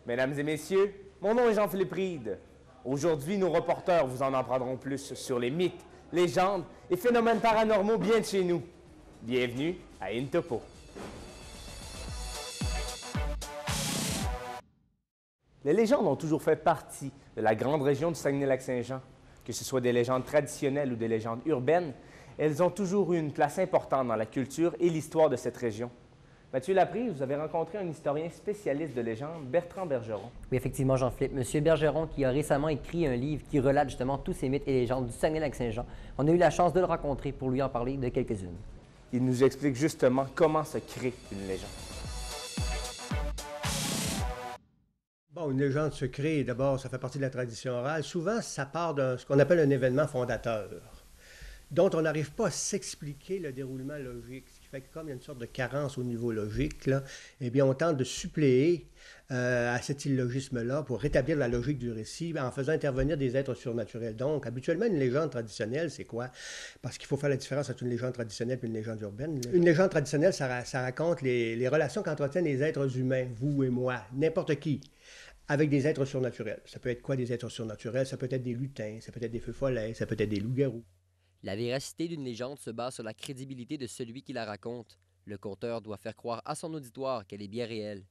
Mesdames et messieurs, mon nom est Jean-Philippe Reed. Aujourd'hui, nos reporters vous en apprendront plus sur les mythes, légendes et phénomènes paranormaux bien de chez nous. Bienvenue à Intopo. Les légendes ont toujours fait partie de la grande région du Saguenay-Lac-Saint-Jean. Que ce soit des légendes traditionnelles ou des légendes urbaines, elles ont toujours eu une place importante dans la culture et l'histoire de cette région. Mathieu Laprise, vous avez rencontré un historien spécialiste de légendes, Bertrand Bergeron. Oui, effectivement, Jean-Philippe. Monsieur Bergeron, qui a récemment écrit un livre qui relate justement tous ces mythes et légendes du Saguenay-Lac-Saint-Jean. On a eu la chance de le rencontrer pour lui en parler de quelques-unes. Il nous explique justement comment se crée une légende. Bon, une légende se crée, d'abord, ça fait partie de la tradition orale. Souvent, ça part de ce qu'on appelle un événement fondateur, dont on n'arrive pas à s'expliquer le déroulement logique. Ce qui fait que comme il y a une sorte de carence au niveau logique, là, eh bien, on tente de suppléer à cet illogisme-là pour rétablir la logique du récit en faisant intervenir des êtres surnaturels. Donc, habituellement, une légende traditionnelle, c'est quoi? Parce qu'il faut faire la différence entre une légende traditionnelle et une légende urbaine. Une légende traditionnelle, ça raconte les relations qu'entretiennent les êtres humains, vous et moi, n'importe qui, avec des êtres surnaturels. Ça peut être quoi des êtres surnaturels? Ça peut être des lutins, ça peut être des feux follets, ça peut être des loups-garous. La véracité d'une légende se base sur la crédibilité de celui qui la raconte. Le conteur doit faire croire à son auditoire qu'elle est bien réelle.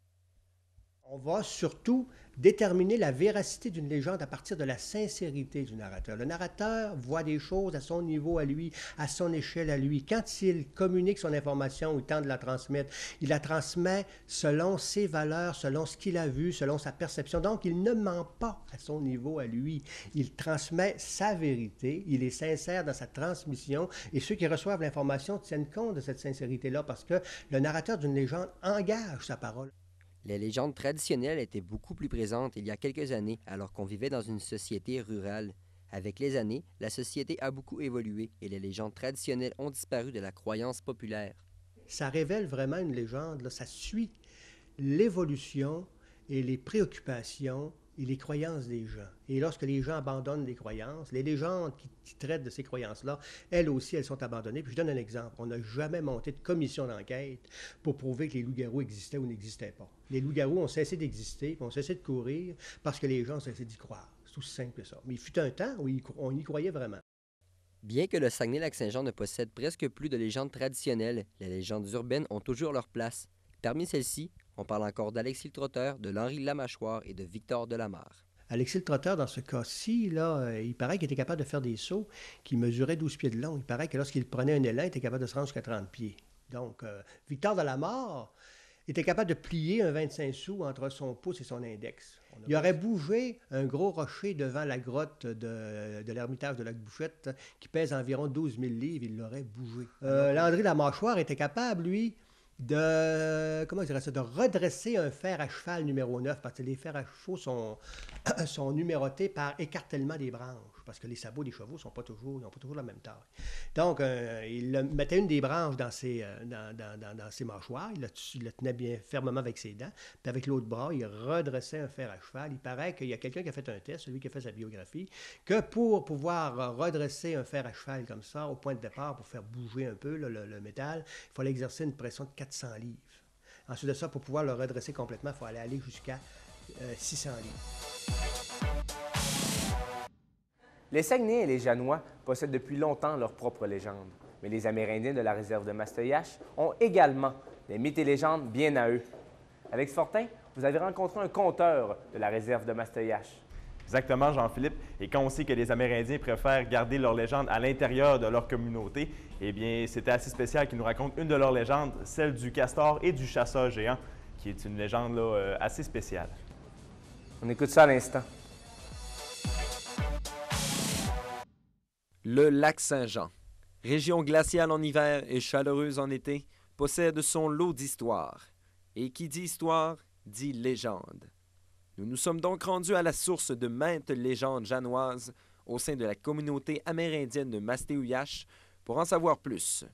On va surtout déterminer la véracité d'une légende à partir de la sincérité du narrateur. Le narrateur voit des choses à son niveau à lui, à son échelle à lui. Quand il communique son information ou tente de la transmettre, il la transmet selon ses valeurs, selon ce qu'il a vu, selon sa perception. Donc, il ne ment pas à son niveau à lui. Il transmet sa vérité, il est sincère dans sa transmission et ceux qui reçoivent l'information tiennent compte de cette sincérité-là parce que le narrateur d'une légende engage sa parole. Les légendes traditionnelles étaient beaucoup plus présentes il y a quelques années, alors qu'on vivait dans une société rurale. Avec les années, la société a beaucoup évolué et les légendes traditionnelles ont disparu de la croyance populaire. Ça révèle vraiment une légende, là. Ça suit l'évolution et les préoccupations et les croyances des gens. Et lorsque les gens abandonnent des croyances, les légendes qui traitent de ces croyances-là, elles aussi, elles sont abandonnées. Puis je donne un exemple. On n'a jamais monté de commission d'enquête pour prouver que les loups-garous existaient ou n'existaient pas. Les loups-garous ont cessé d'exister, puis ont cessé de courir parce que les gens ont cessé d'y croire. C'est aussi simple que ça. Mais il fut un temps où on y croyait vraiment. Bien que le Saguenay-Lac-Saint-Jean ne possède presque plus de légendes traditionnelles, les légendes urbaines ont toujours leur place. Parmi celles-ci, on parle encore d'Alexis le Trotteur, de l'Henri Lamâchoire et de Victor Delamare. Alexis le Trotteur, dans ce cas-ci, là, il paraît qu'il était capable de faire des sauts qui mesuraient 12 pieds de long. Il paraît que lorsqu'il prenait un élan, il était capable de se rendre jusqu'à 30 pieds. Donc, Victor Delamare était capable de plier un 25 sous entre son pouce et son index. Il aurait bougé un gros rocher devant la grotte de l'ermitage de Lac-Bouchette qui pèse environ 12 000 livres. Il l'aurait bougé. L'Henri Lamâchoire était capable, lui, de redresser un fer à cheval numéro 9, parce que les fers à chevaux sont numérotés par écartèlement des branches, parce que les sabots des chevaux n'ont pas toujours la même taille. Donc, il mettait une des branches dans ses mâchoires, il le tenait bien fermement avec ses dents, puis avec l'autre bras, il redressait un fer à cheval. Il paraît qu'il y a quelqu'un qui a fait un test, celui qui a fait sa biographie, que pour pouvoir redresser un fer à cheval comme ça, au point de départ, pour faire bouger un peu le métal, il fallait exercer une pression de 400 livres. Ensuite de ça, pour pouvoir le redresser complètement, il faut aller jusqu'à 600 livres. Les Saguenayens et les Janois possèdent depuis longtemps leur propre légende, mais les Amérindiens de la réserve de Mastoyache ont également des mythes et légendes bien à eux. Alex Fortin, vous avez rencontré un conteur de la réserve de Mastoyache. Exactement, Jean-Philippe. Et quand on sait que les Amérindiens préfèrent garder leur légende à l'intérieur de leur communauté, eh bien, c'était assez spécial qu'ils nous racontent une de leurs légendes, celle du castor et du chasseur géant, qui est une légende là, assez spéciale. On écoute ça à l'instant. Le lac Saint-Jean, région glaciale en hiver et chaleureuse en été, possède son lot d'histoires. Et qui dit histoire, dit légende. Nous nous sommes donc rendus à la source de maintes légendes janoises au sein de la communauté amérindienne de Mastéouiache pour en savoir plus.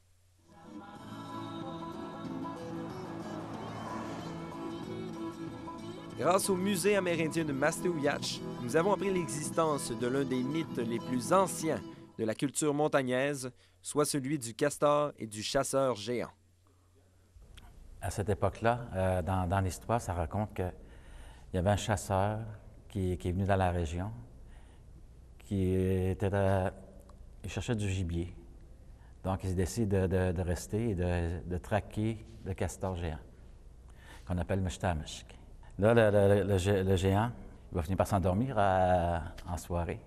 Grâce au musée amérindien de Mastéouiache, nous avons appris l'existence de l'un des mythes les plus anciens de la culture montagnaise, soit celui du castor et du chasseur géant. À cette époque-là, dans l'histoire, ça raconte que il y avait un chasseur qui est venu dans la région, il cherchait du gibier. Donc, il décide de rester et de traquer le castor géant, qu'on appelle Mishtamishk. Là, le géant, il va finir par s'endormir en soirée.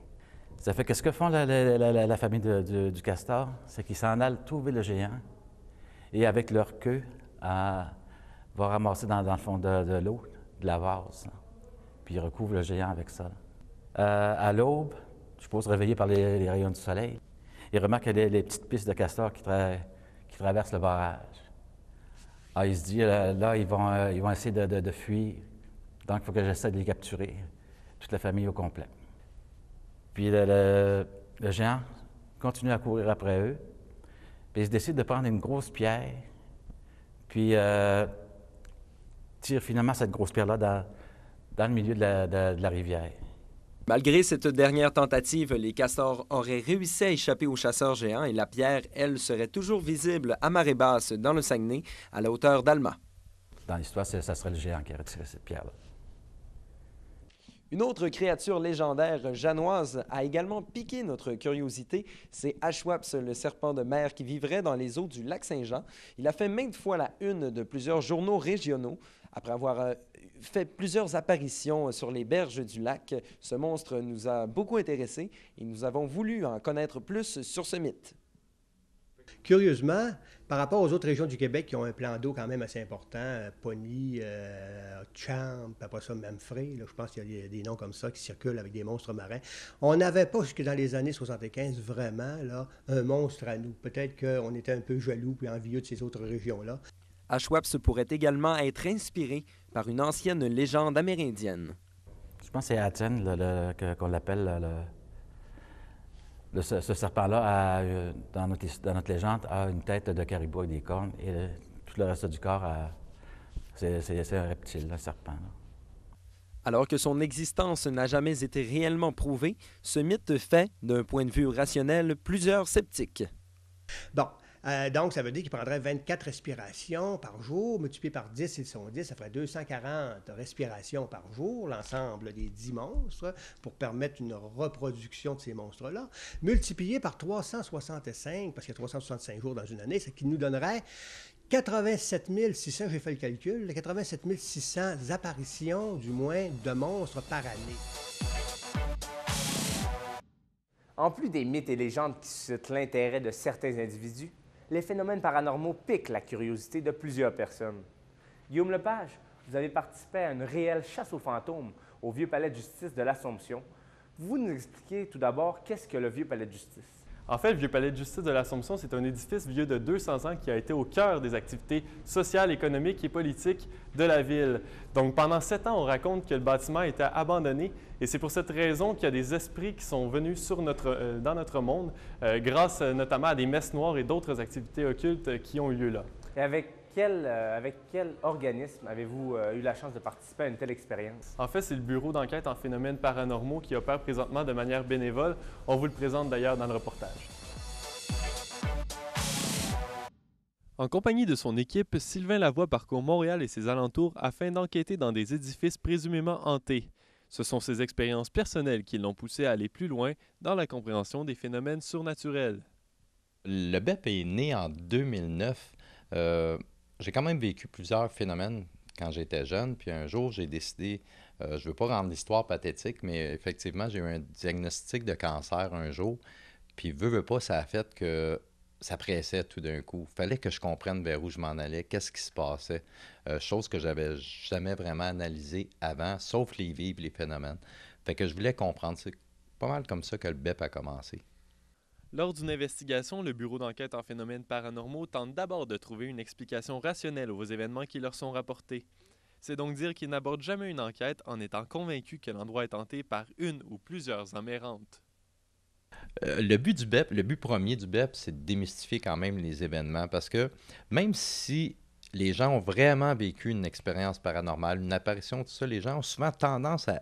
Ça fait que ce que font la famille du castor, c'est qu'ils s'en allent trouver le géant et avec leur queue, va ramasser dans le fond de l'eau, de la vase, là. Puis ils recouvrent le géant avec ça. À l'aube, je suppose réveillé par les rayons du soleil, il remarque les petites pistes de castors qui traversent le barrage. Ah, il se dit, là, ils vont essayer de fuir. Donc, il faut que j'essaie de les capturer, toute la famille au complet. Puis le géant continue à courir après eux, puis il décide de prendre une grosse pierre, puis tire finalement cette grosse pierre-là dans le milieu de la rivière. Malgré cette dernière tentative, les castors auraient réussi à échapper aux chasseurs géants et la pierre, elle, serait toujours visible à marée basse dans le Saguenay, à la hauteur d'Alma. Dans l'histoire, ça serait le géant qui aurait tiré cette pierre-là. Une autre créature légendaire janoise a également piqué notre curiosité, c'est Ashwaps, le serpent de mer qui vivrait dans les eaux du lac Saint-Jean. Il a fait maintes fois la une de plusieurs journaux régionaux. Après avoir fait plusieurs apparitions sur les berges du lac, ce monstre nous a beaucoup intéressés et nous avons voulu en connaître plus sur ce mythe. Curieusement, par rapport aux autres régions du Québec qui ont un plan d'eau quand même assez important, Pony, Champ, après ça, Memphrey, là, je pense qu'il y a des noms comme ça qui circulent avec des monstres marins. On n'avait pas, jusque dans les années 75, vraiment là, un monstre à nous. Peut-être qu'on était un peu jaloux puis envieux de ces autres régions-là. Ashwaps pourrait également être inspiré par une ancienne légende amérindienne. Je pense que c'est Aten qu'on l'appelle ce serpent-là, dans notre légende, a une tête de caribou avec des cornes et tout le reste du corps, c'est un reptile, un serpent. Là. Alors que son existence n'a jamais été réellement prouvée, ce mythe fait, d'un point de vue rationnel, plusieurs sceptiques. Bon. Donc, ça veut dire qu'il prendrait 24 respirations par jour, multiplié par 10, ils sont 10, ça ferait 240 respirations par jour, l'ensemble des 10 monstres, pour permettre une reproduction de ces monstres-là, multiplié par 365, parce qu'il y a 365 jours dans une année, ce qui nous donnerait 87 600, j'ai fait le calcul, 87 600 apparitions, du moins, de monstres par année. En plus des mythes et légendes qui suscitent l'intérêt de certains individus, les phénomènes paranormaux piquent la curiosité de plusieurs personnes. Guillaume Lepage, vous avez participé à une réelle chasse aux fantômes au Vieux Palais de justice de l'Assomption. Vous nous expliquez tout d'abord qu'est-ce que le Vieux Palais de justice? En fait, le Vieux Palais de justice de l'Assomption, c'est un édifice vieux de 200 ans qui a été au cœur des activités sociales, économiques et politiques de la ville. Donc, pendant 7 ans, on raconte que le bâtiment était abandonné et c'est pour cette raison qu'il y a des esprits qui sont venus dans notre monde grâce notamment à des messes noires et d'autres activités occultes qui ont eu lieu là. Et avec quel organisme avez-vous eu la chance de participer à une telle expérience? En fait, c'est le Bureau d'enquête en phénomènes paranormaux qui opère présentement de manière bénévole. On vous le présente d'ailleurs dans le reportage. En compagnie de son équipe, Sylvain Lavoie parcourt Montréal et ses alentours afin d'enquêter dans des édifices présumément hantés. Ce sont ses expériences personnelles qui l'ont poussé à aller plus loin dans la compréhension des phénomènes surnaturels. Le BEP est né en 2009. J'ai quand même vécu plusieurs phénomènes quand j'étais jeune, puis un jour, j'ai décidé, je ne veux pas rendre l'histoire pathétique, mais effectivement, j'ai eu un diagnostic de cancer un jour, puis veux pas, ça a fait que ça pressait tout d'un coup. Il fallait que je comprenne vers où je m'en allais, qu'est-ce qui se passait, chose que j'avais jamais vraiment analysée avant, sauf les vivres, les phénomènes. Fait que je voulais comprendre, c'est pas mal comme ça que le BEP a commencé. Lors d'une investigation, le Bureau d'enquête en phénomènes paranormaux tente d'abord de trouver une explication rationnelle aux événements qui leur sont rapportés. C'est donc dire qu'ils n'abordent jamais une enquête en étant convaincus que l'endroit est hanté par une ou plusieurs âmes errantes. Le but du BEP, le but premier du BEP, c'est de démystifier quand même les événements parce que même si les gens ont vraiment vécu une expérience paranormale, une apparition, tout ça, les gens ont souvent tendance à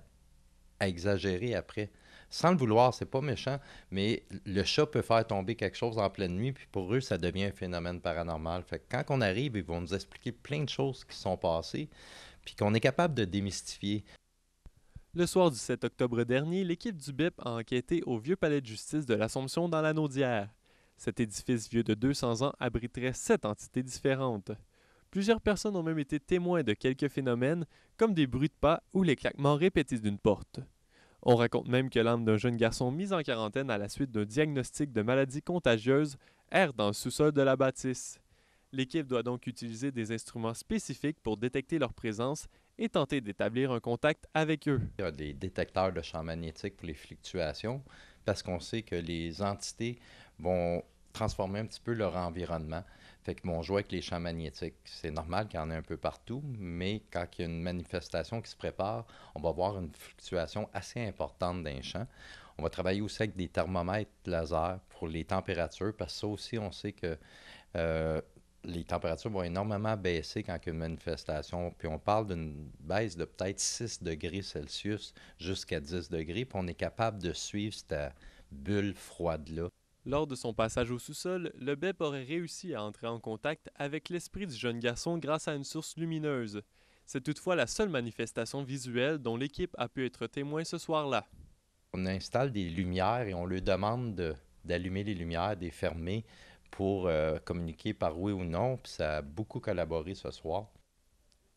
exagérer après. Sans le vouloir, c'est pas méchant, mais le chat peut faire tomber quelque chose en pleine nuit, puis pour eux, ça devient un phénomène paranormal. Fait que quand on arrive, ils vont nous expliquer plein de choses qui sont passées, puis qu'on est capable de démystifier. Le soir du 7 octobre dernier, l'équipe du BEP a enquêté au vieux palais de justice de l'Assomption dans la Naudière. Cet édifice vieux de 200 ans abriterait 7 entités différentes. Plusieurs personnes ont même été témoins de quelques phénomènes, comme des bruits de pas ou les claquements répétés d'une porte. On raconte même que l'âme d'un jeune garçon mis en quarantaine à la suite d'un diagnostic de maladie contagieuse erre dans le sous-sol de la bâtisse. L'équipe doit donc utiliser des instruments spécifiques pour détecter leur présence et tenter d'établir un contact avec eux. Il y a des détecteurs de champs magnétiques pour les fluctuations parce qu'on sait que les entités vont transformer un petit peu leur environnement. Fait qu'ils vont jouer avec les champs magnétiques. C'est normal qu'il y en ait un peu partout, mais quand il y a une manifestation qui se prépare, on va voir une fluctuation assez importante d'un champ. On va travailler aussi avec des thermomètres laser pour les températures, parce que ça aussi, on sait que les températures vont énormément baisser quand il y a une manifestation. Puis on parle d'une baisse de peut-être 6 degrés Celsius jusqu'à 10 degrés, puis on est capable de suivre cette bulle froide-là. Lors de son passage au sous-sol, le BEP aurait réussi à entrer en contact avec l'esprit du jeune garçon grâce à une source lumineuse. C'est toutefois la seule manifestation visuelle dont l'équipe a pu être témoin ce soir-là. On installe des lumières et on leur demande d'allumer les lumières, de les fermer pour communiquer par oui ou non, puis ça a beaucoup collaboré ce soir.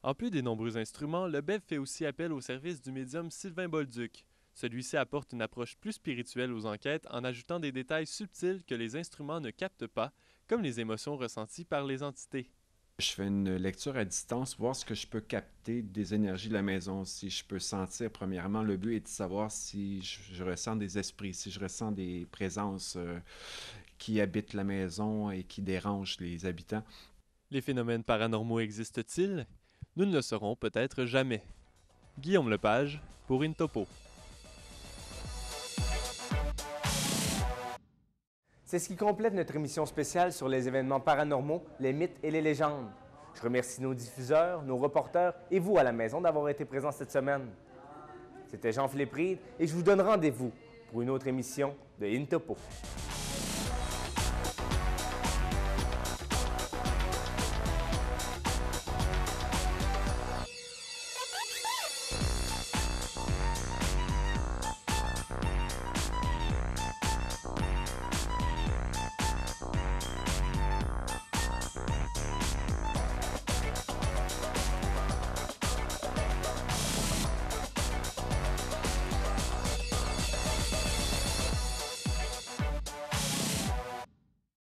En plus des nombreux instruments, le BEP fait aussi appel au service du médium Sylvain Bolduc. Celui-ci apporte une approche plus spirituelle aux enquêtes en ajoutant des détails subtils que les instruments ne captent pas, comme les émotions ressenties par les entités. Je fais une lecture à distance, voir ce que je peux capter des énergies de la maison, si je peux sentir, premièrement, le but est de savoir si je ressens des esprits, si je ressens des présences qui habitent la maison et qui dérangent les habitants. Les phénomènes paranormaux existent-ils? Nous ne le saurons peut-être jamais. Guillaume Lepage, pour Intopo. C'est ce qui complète notre émission spéciale sur les événements paranormaux, les mythes et les légendes. Je remercie nos diffuseurs, nos reporters et vous à la maison d'avoir été présents cette semaine. C'était Jean-Philippe Reed et je vous donne rendez-vous pour une autre émission de Intopo.